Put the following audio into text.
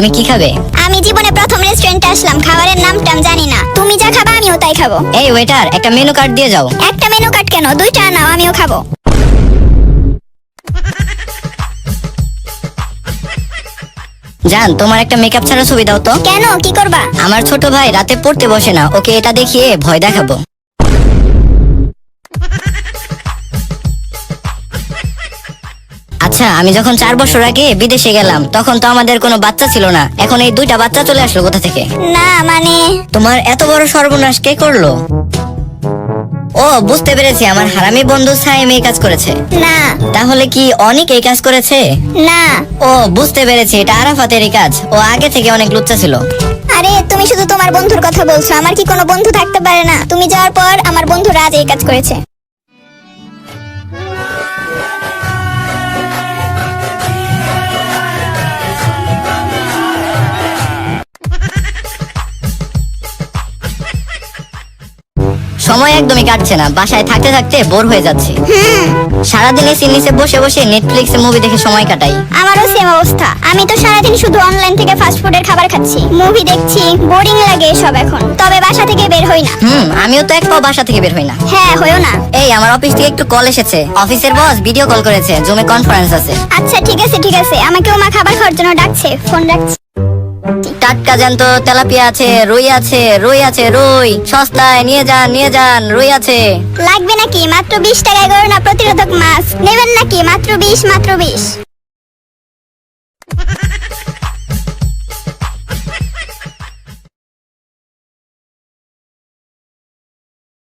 তুমি কি খাবে? আমি জীবনে প্রথম রেস্টুরেন্টে আসলাম, খাবারের নামটা আমি জানি না। তুমি যা খাবা আমিও তাই খাবো। এই ওয়েটার, একটা মেনু কার্ড দিয়ে যাও। একটা মেনু কার্ড কেন, দুইটা নাও, আমিও খাবো। জান, তোমার একটা মেকআপ ছাড়া ছবি দাও তো। কেন, কি করবা? আমার ছোট ভাই রাতে পড়তে বসে না, ওকে এটা দেখিয়ে ভয় দেখাবো। আচ্ছা, আমি যখন 4 বছর আগে বিদেশে গেলাম তখন তো আমাদের কোনো বাচ্চা ছিল না, এখন এই 2টা বাচ্চা চলে আসলো কোথা থেকে? না মানে তোমার এত বড় সর্বনাশ কে করলো? ও, বুঝতে পেরেছি, আমার হারামি বন্ধু সাইম এই কাজ করেছে। না তাহলে কি অনেক এই কাজ করেছে? না। ও, বুঝতে পেরেছি, এটা আরাফাতেরই কাজ। ও আগে থেকে অনেক লুচ্চা ছিল। আরে তুমি শুধু তোমার বন্ধুর কথা বলছো, আমার কি কোনো বন্ধু থাকতে পারে না? তুমি যাওয়ার পর আমার বন্ধু রাজ এই কাজ করেছে। সময় একদমই কাটছে না, বাসায় থাকতে থাকতে বোর হয়ে যাচ্ছে। সারাদিন এসির নিচে বসে বসে নেটফ্লিক্সে মুভি দেখে সময় কাটাই। আমারও সেম অবস্থা। আমি তো সারাদিন শুধু অনলাইন থেকে ফাস্ট ফুডের খাবার খাচ্ছি, মুভি দেখছি, বোরিং লাগে এসব এখন। তবে বাসা থেকে বের হই না। আমিও তো এক পাও বাসা থেকে বের হই না। হ্যাঁ, হয়ও না। এই, আমার অফিস থেকে একটু কল এসেছে। অফিসের বস ভিডিও কল করেছে, জুমে কনফারেন্স আছে। আচ্ছা ঠিক আছে ঠিক আছে, আমাকেও মা খাবার খাওয়ার জন্য ডাকছে, ফোন রাখছি। টাটকা জ্যান্ত তেলাপিয়া আছে, রুই আছে, রুই আছে, রুই সস্তায় নিয়ে যান, নিয়ে যান, রুই আছে। লাগবে নাকি? মাত্র 20 টাকায় করোনা প্রতিরোধক মাছ নেবেন নাকি? মাত্র 20, মাত্র 20।